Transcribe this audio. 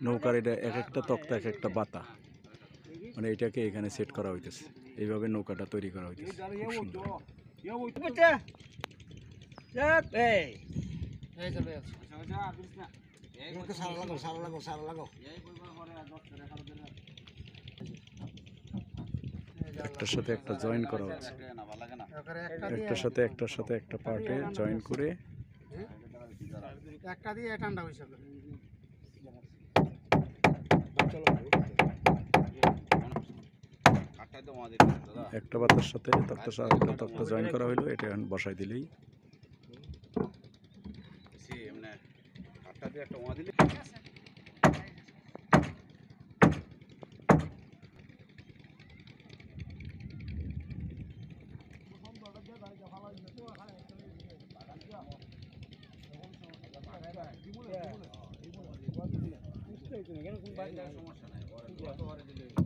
নৌকার এটা এক একটা তক্তা এক একটা বাতা, মানে এটাকে এখানে সেট করা হইতেছে, এইভাবে নৌকাটা তৈরি করা হইতেছে। একটার সাথে একটা জয়েন করা হচ্ছে, একটার সাথে একটা পার্টে জয়েন করে একটা দিয়ে ঠান্ডা হয়েছে। একটা বাতার সাথে একটা তক্তা জয়েন করা হইলো, এটা এখন বসাই দিলেই সমস্যা নাই।